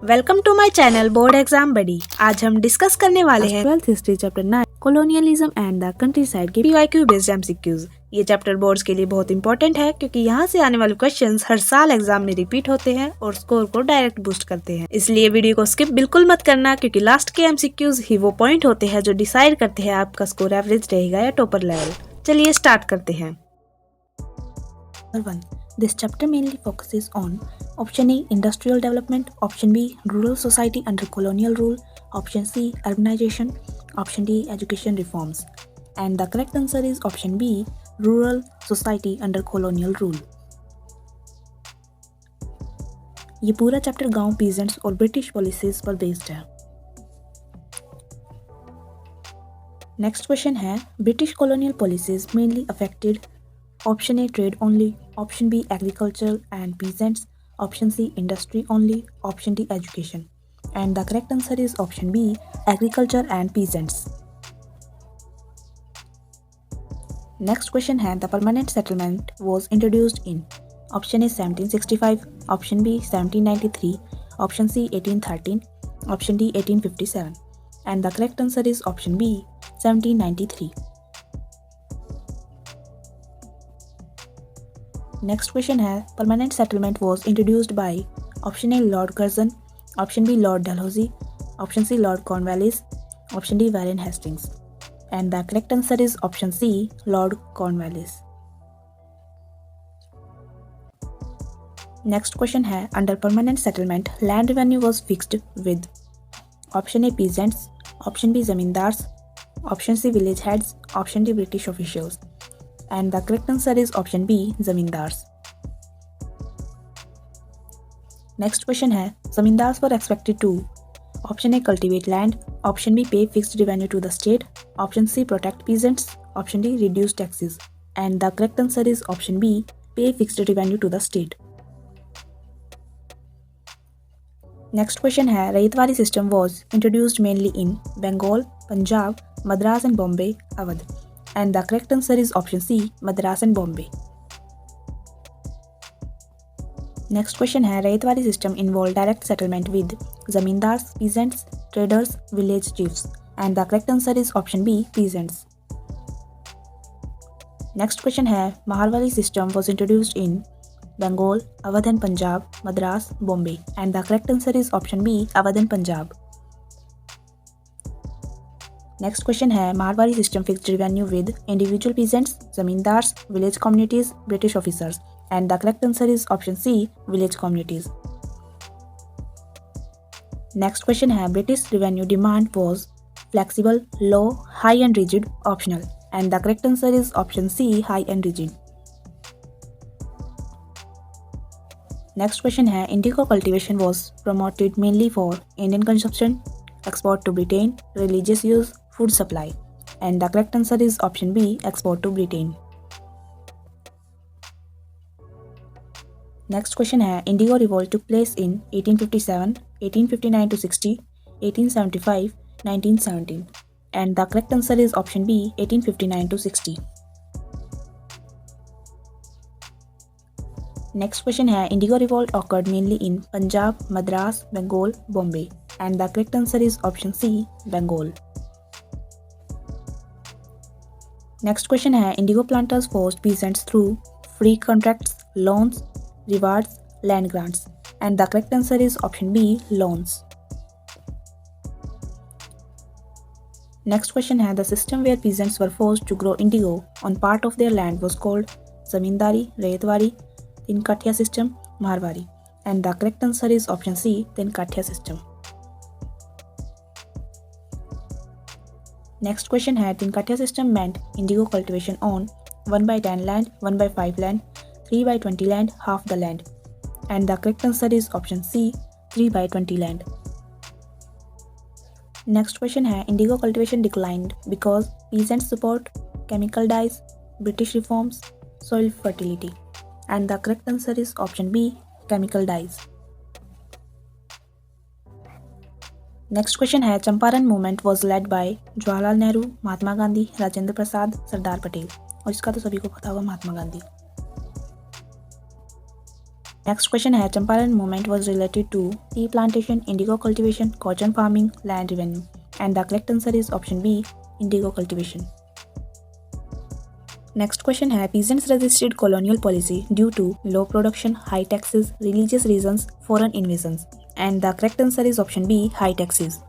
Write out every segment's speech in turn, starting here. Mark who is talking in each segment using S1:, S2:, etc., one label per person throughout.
S1: Welcome to my channel board exam buddy. आज हम discuss करने वाले हैं 12th history chapter 9 colonialism and the countryside के पीवाईक्यू बेस्ड एमसीक्यूज। ये चैप्टर बोर्ड्स के लिए बहुत इंपॉर्टेंट है क्योंकि यहाँ से आने वाले क्वेश्चंस हर साल एग्जाम में रिपीट होते हैं और स्कोर को डायरेक्ट बूस्ट करते हैं। इसलिए वीडियो को स्किप बिल्कुल मत करना क्योंकि लास्ट के एमसीक्यूज ही वो पॉइंट होते हैं जो डिसाइड करते हैं आपका स्कोर एवरेज रहेगा या टॉपर लेवल। चलिए स्टार्ट करते हैं। This chapter mainly focuses on option A industrial development, option B rural society under colonial rule, option C urbanization, option D education reforms, and the correct answer is option B rural society under colonial rule. ये पूरा chapter गांव peasants और British policies पर based है। Next question है British colonial policies mainly affected Option A trade only, option B agriculture and peasants, option C industry only, option D education. And the correct answer is option B agriculture and peasants. Next question है the permanent settlement was introduced in option A 1765, option B 1793, option C 1813, option D 1857. And the correct answer is option B 1793. Next question है permanent settlement was introduced by option A Lord Curzon, option B Lord Dalhousie, option C Lord Cornwallis, option D Warren Hastings. And the correct answer is option C Lord Cornwallis. Next question है under permanent settlement land revenue was fixed with option A peasants, option B zamindars, option C village heads, option D British officials. And the correct answer is option B zamindars. Next question है zamindars were expected to option A cultivate land, option B pay fixed revenue to the state, option C protect peasants, option D reduce taxes. And the correct answer is option B pay fixed revenue to the state. Next question है ryotwari system was introduced mainly in Bengal, Punjab, Madras and Bombay, Awadh. And the correct answer is option C Madras and Bombay. Next question है ryotwari system involved direct settlement with zamindars, peasants, traders, village chiefs. And the correct answer is option B peasants. Next question है Maharwali system was introduced in Bengal, Awadh and Punjab, Madras, Bombay. And the correct answer is option B Awadh and Punjab. Next question है Marwari system fixed revenue with individual peasants, zamindars, village communities, British officers. And the correct answer is option C village communities. Next question है British revenue demand was flexible, low, high and rigid, optional. And the correct answer is option C high and rigid. Next question है indigo cultivation was promoted mainly for Indian consumption, export to Britain, religious use, food supply. And the correct answer is option B export to Britain. Next question है Indigo revolt took place in 1857, 1859 to 60, 1875, 1917. And the correct answer is option B 1859 to 60. Next question है Indigo revolt occurred mainly in Punjab, Madras, Bengal, Bombay. And the correct answer is option C Bengal. Next question है indigo planters forced peasants through free contracts, loans, rewards, land grants. And the correct answer is option B loans. Next question है the system where peasants were forced to grow indigo on part of their land was called zamindari, ryotwari, tinkathia system, Marwari. And the correct answer is option C tinkathia system. Next question है tinkathia system meant indigo cultivation on 1/10 land, 1/5 land, 3/20 land, half the land. And the correct answer is option C 3/20 land. Next question है indigo cultivation declined because peasants support, chemical dyes, British reforms, soil fertility. And the correct answer is option B chemical dyes. Next question है Champaran movement was led by Jawaharlal Nehru, Mahatma Gandhi, Rajendra Prasad, Sardar Patel. और इसका तो सभी को पता होगा Mahatma Gandhi. Next question है Champaran movement was related to tea plantation, indigo cultivation, cotton farming, land revenue. And the correct answer is option B, indigo cultivation. Next question है peasants resisted colonial policy due to low production, high taxes, religious reasons, foreign invasions. And the correct answer is option B, high taxes.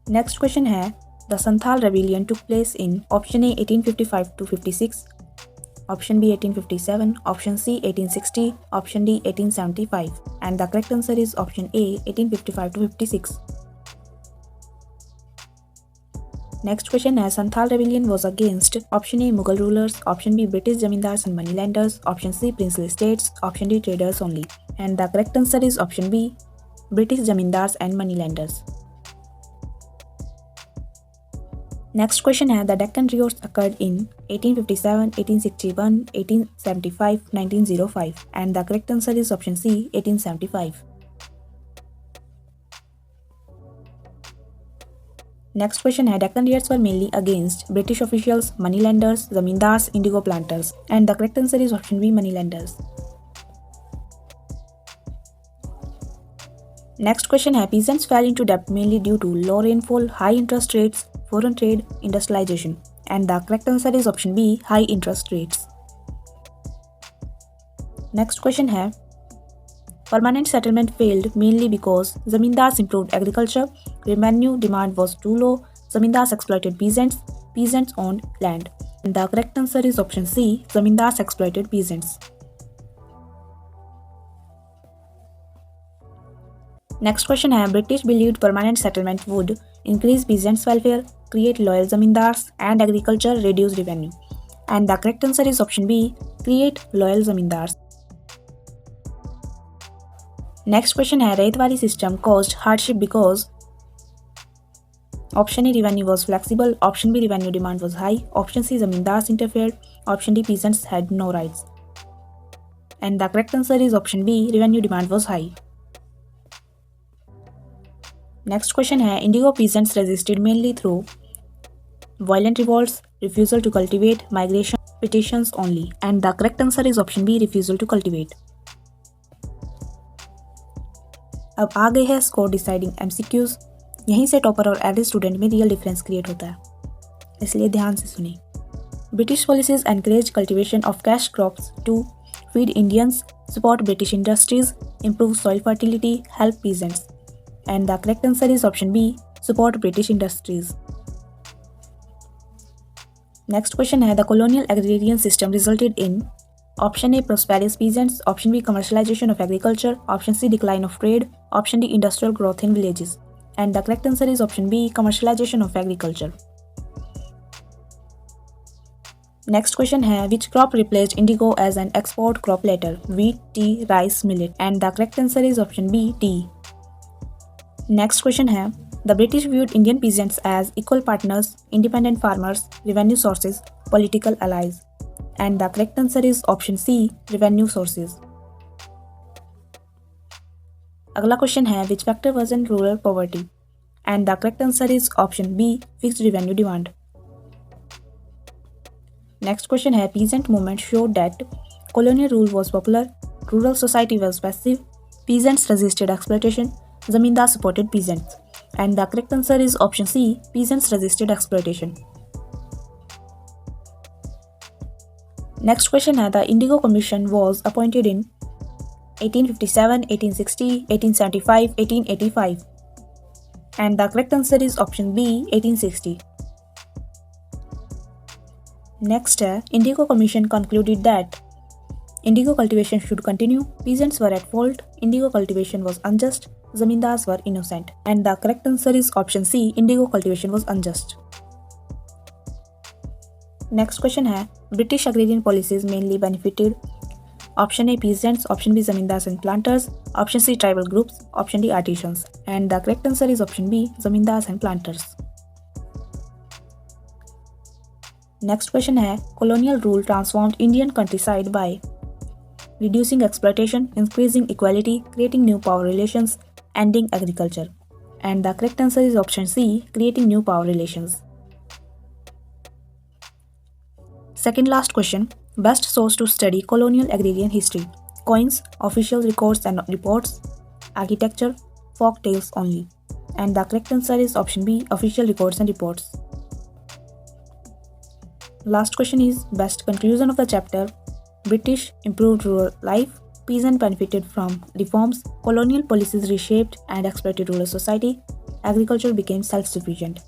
S1: Next question है The Santhal rebellion took place in option A 1855 to 56, option B 1857, option C 1860, option D 1875, and the correct answer is option A 1855 to 56. Next question है Santhal rebellion was against option A Mughal rulers, option B British zamindars and moneylenders, option C princely states, option D traders only, and the correct answer is option B British zamindars and moneylenders. Next question है The Deccan Riots occurred in 1857, 1861, 1875, 1905, and the correct answer is option C 1875. Next question है Deccan Riots were mainly against British officials, moneylenders, zamindars, indigo planters, and the correct answer is option B moneylenders. Next question है Peasants fell into debt mainly due to low rainfall, high interest rates, foreign trade, industrialization, and the correct answer is option B, high interest rates. Next question है Permanent settlement failed mainly because zamindars improved agriculture, revenue demand was too low, zamindars exploited peasants, peasants owned land, and the correct answer is option C, zamindars exploited peasants. Next question है British believed permanent settlement would increase peasants' welfare, create loyal zamindars, and agriculture reduce revenue. And the correct answer is option B, create loyal zamindars. Next question है रेतवाली system caused hardship because option A revenue was flexible, option B revenue demand was high, option C zamindars interfered, option D peasants had no rights. And the correct answer is option B, revenue demand was high. Next question है Indigo peasants resisted mainly through violent revolts, refusal to cultivate, migration, petitions only, and the correct answer is option B, refusal to cultivate. अब आ गए हैं score deciding MCQs. यहीं से topper और average student में real difference create होता है, इसलिए ध्यान से सुनिए. British policies encourage cultivation of cash crops to feed Indians, support British industries, improve soil fertility, help peasants. And the correct answer is option B, support British industries. Next question है The colonial agrarian system resulted in option A prosperous peasants, option B commercialization of agriculture, option C decline of trade, option D industrial growth in villages. And the correct answer is option B, commercialization of agriculture. Next question है Which crop replaced indigo as an export crop later? Wheat, tea, rice, millet. And the correct answer is option B, tea. Next question है The British viewed Indian peasants as equal partners, independent farmers, revenue sources, political allies. And the correct answer is option C, revenue sources. अगला question है Which factor worsened rural poverty? And the correct answer is option B, fixed revenue demand. Next question है Peasant movement showed that colonial rule was popular, rural society was passive, peasants resisted exploitation, zamindars supported peasants. And the correct answer is option C, peasants resisted exploitation. Next question है The Indigo Commission was appointed in 1857, 1860, 1875, 1885. And the correct answer is option B, 1860. Next है Indigo Commission concluded that indigo cultivation should continue, peasants were at fault, indigo cultivation was unjust, zamindars were innocent. And the correct answer is option C, indigo cultivation was unjust. Next question है British agrarian policies mainly benefited option A peasants, option B zamindars and planters, option C tribal groups, option D artisans. And the correct answer is option B, zamindars and planters. Next question है colonial rule transformed Indian countryside by reducing exploitation, increasing equality, creating new power relations, ending agriculture. And the correct answer is option C, creating new power relations. Second last question, best source to study colonial agrarian history, coins, official records and reports, architecture, folk tales only. And the correct answer is option B, official records and reports. Last question is best conclusion of the chapter, British improved rural life, peasant benefited from reforms, colonial policies reshaped and exploited rural society, agriculture became self-sufficient.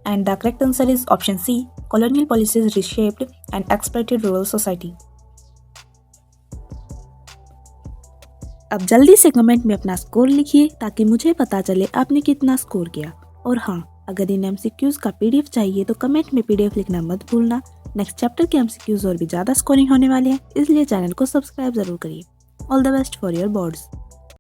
S1: And the correct answer is option C, colonial policies reshaped and exploited rural society. अब जल्दी से comment में अपना score लिखिए ताकि मुझे पता चले आपने कितना स्कोर किया। और हाँ, अगर इन एमसीक्यूज का पीडीएफ चाहिए तो कमेंट में पीडीएफ लिखना मत भूलना। नेक्स्ट चैप्टर के एमसीक्यूज और भी ज़्यादा स्कोरिंग होने वाले हैं, इसलिए चैनल को सब्सक्राइब जरूर करिए। All the best for your boards.